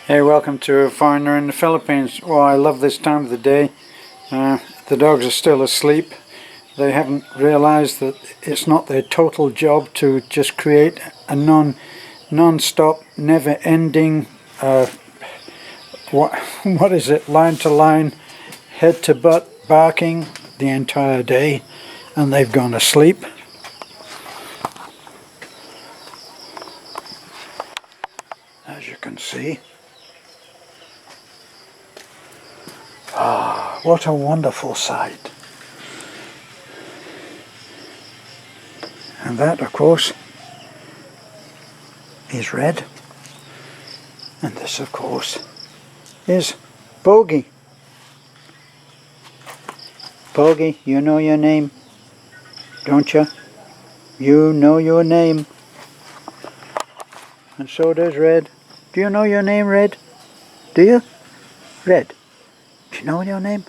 Hey, welcome to a foreigner in the Philippines. Well, I love this time of the day. The dogs are still asleep. They haven't realized that it's not their total job to just create a non-stop, never-ending, what is it, line to line, head to butt barking the entire day, and they've gone to sleep. As you can see. Ah, what a wonderful sight. And that, of course, is Red. And this, of course, is Bogey. Bogey, you know your name, don't you? You know your name. And so does Red. Do you know your name, Red? Do you? Red, do you know your name?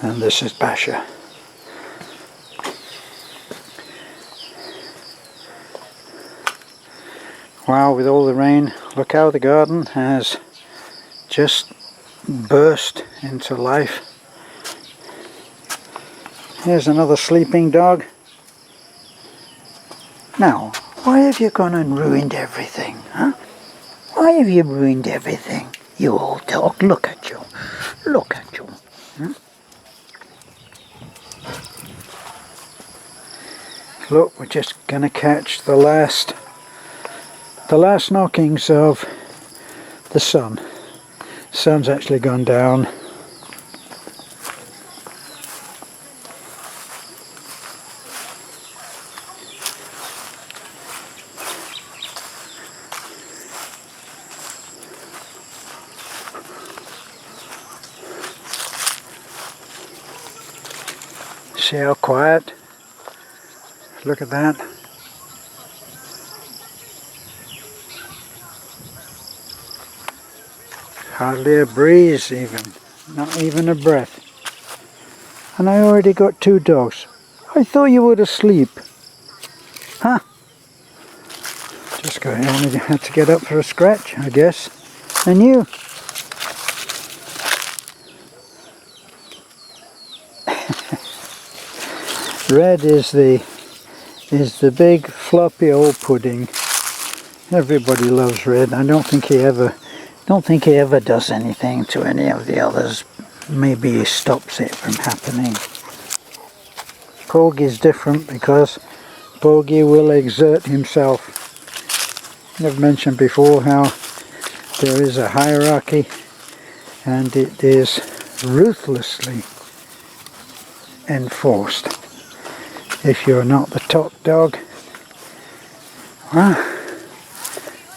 And this is Basha. Wow, with all the rain, look how the garden has just burst into life. Here's another sleeping dog. Now, why have you gone and ruined everything, huh? Why have you ruined everything, you old dog? Look at you. Look at you. Hmm? Look, we're just going to catch the last knockings of the sun. The sun's actually gone down. See how quiet? Look at that. Hardly a breeze even, not even a breath. And I already got 2 dogs. I thought you were asleep. Huh? Just got here, only had to get up for a scratch, I guess. And you? Red is the big floppy old pudding. Everybody loves Red. I don't think he ever does anything to any of the others. Maybe he stops it from happening. Bogey's different because Bogey will exert himself. I've mentioned before how there is a hierarchy and it is ruthlessly enforced. If you're not the top dog, well,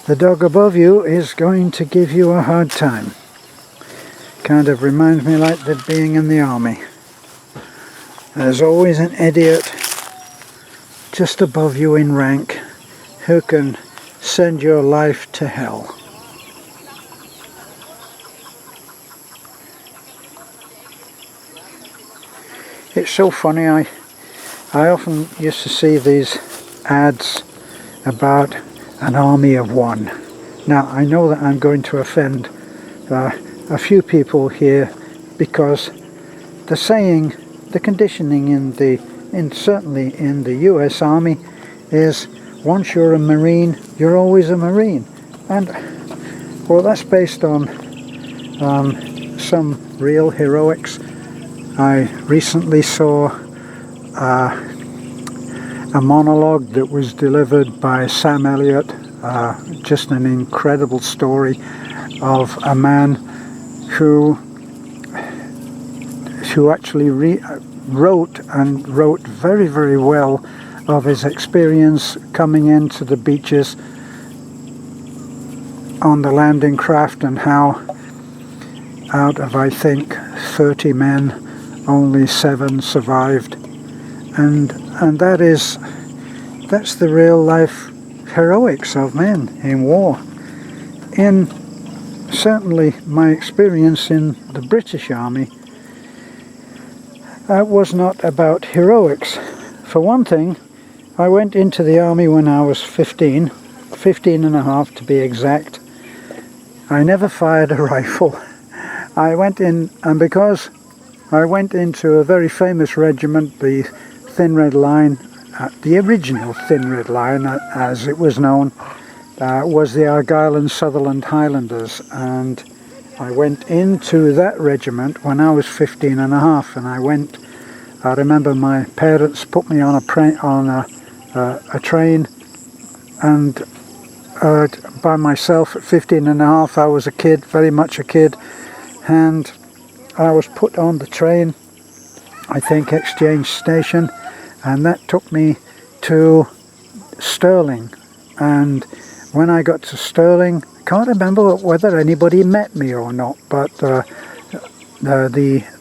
the dog above you is going to give you a hard time. Kind of reminds me like that being in the army. There's always an idiot just above you in rank who can send your life to hell. It's so funny, I often used to see these ads about an army of one. Now I know that I'm going to offend a few people here because the saying, the conditioning certainly in the US Army is once you're a Marine, you're always a Marine. And well, that's based on some real heroics. I recently saw a monologue that was delivered by Sam Elliott, just an incredible story of a man who actually wrote very, very well of his experience coming into the beaches on the landing craft and how out of I think 30 men only 7 survived, and that's the real life heroics of men in war. In certainly my experience in the British Army was not about heroics. For one thing, I went into the army when I was 15 and a half to be exact. I never fired a rifle. I went in, and because I went into a very famous regiment, the Thin Red Line, the original Thin Red Line as it was known, was the Argyll and Sutherland Highlanders, and I went into that regiment when I was 15 and a half, and I remember my parents put me on a train, and by myself at 15 and a half. I was a kid, very much a kid, and I was put on the train, I think Exchange Station, and that took me to Stirling. And when I got to Stirling, I can't remember whether anybody met me or not, but the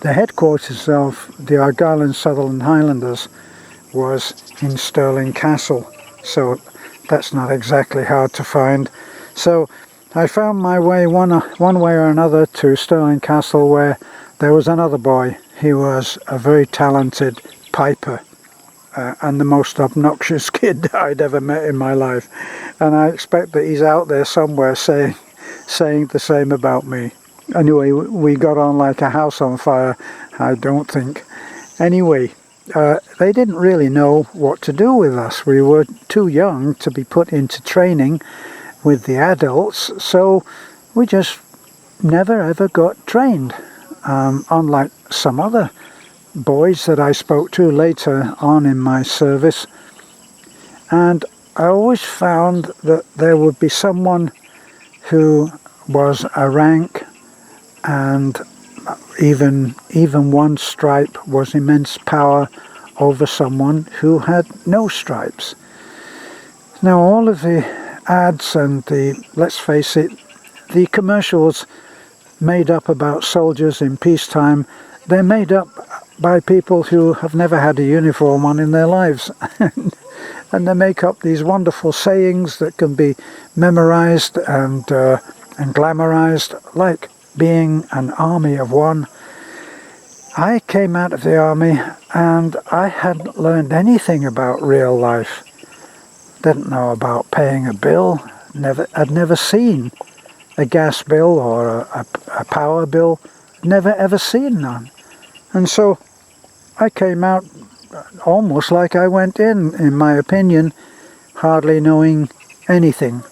headquarters of the Argyll and Sutherland Highlanders was in Stirling Castle, so that's not exactly hard to find. So I found my way one way or another to Stirling Castle, where there was another boy. He was a very talented piper, and the most obnoxious kid I'd ever met in my life, and I expect that he's out there somewhere saying the same about me. Anyway, we got on like a house on fire, I don't think. Anyway, they didn't really know what to do with us. We were too young to be put into training with the adults, so we just never ever got trained, unlike some other boys that I spoke to later on in my service. And I always found that there would be someone who was a rank, and even one stripe was immense power over someone who had no stripes. Now all of the ads and let's face it, the commercials made up about soldiers in peacetime, they're made up by people who have never had a uniform on in their lives. And they make up these wonderful sayings that can be memorized and glamorized, like being an army of one. I came out of the army and I hadn't learned anything about real life. Didn't know about paying a bill. I'd never seen a gas bill or a power bill. Never ever seen none. And so I came out almost like I went in my opinion, hardly knowing anything,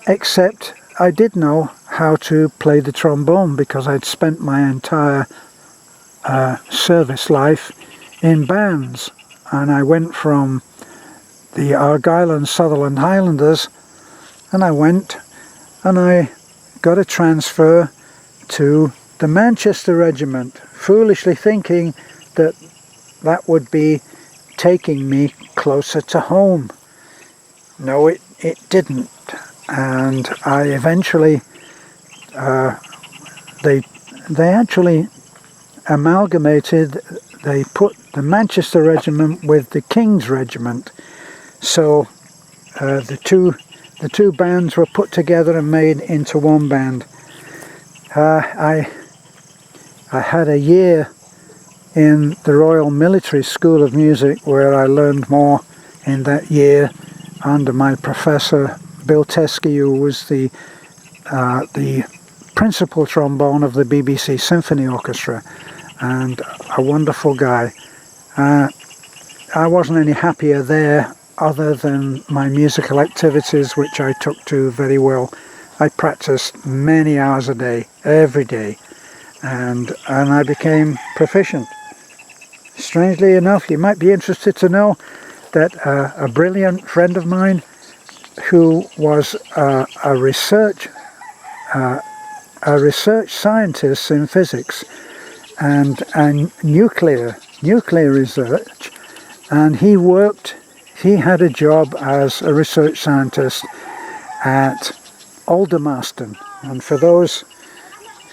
except I did know how to play the trombone, because I'd spent my entire service life in bands. And I went from the Argyll and Sutherland Highlanders, and I got a transfer to the Manchester Regiment, foolishly thinking that would be taking me closer to home. No, it didn't. And I eventually, they actually amalgamated, they put the Manchester Regiment with the King's Regiment. So the two bands were put together and made into one band. I had a year in the Royal Military School of Music, where I learned more in that year under my professor Bill Teskey, who was the principal trombone of the BBC Symphony Orchestra, and a wonderful guy. I wasn't any happier there, other than my musical activities, which I took to very well. I practiced many hours a day, every day, and I became proficient. Strangely enough, you might be interested to know that a brilliant friend of mine, who was a research scientist in physics and nuclear research, and he had a job as a research scientist at Aldermaston. And for those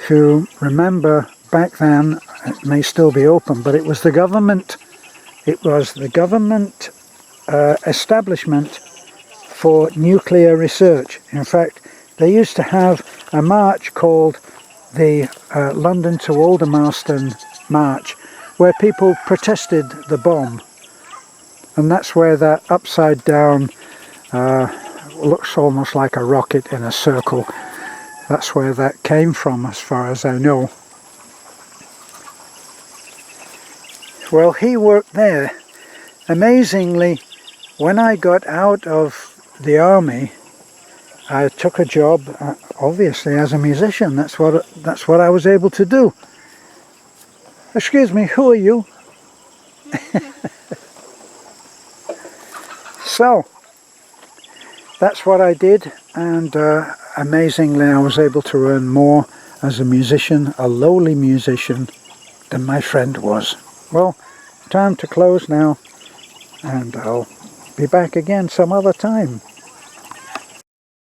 who remember, back then, it may still be open, but it was the government establishment for nuclear research. In fact, they used to have a march called the London to Aldermaston March, where people protested the bomb. And that's where that upside down looks almost like a rocket in a circle. That's where that came from, as far as I know. Well, he worked there. Amazingly, when I got out of the army, I took a job, obviously, as a musician. That's what I was able to do. Excuse me, who are you? So, that's what I did, and amazingly I was able to earn more as a musician, a lowly musician, than my friend was. Well, time to close now, and I'll be back again some other time.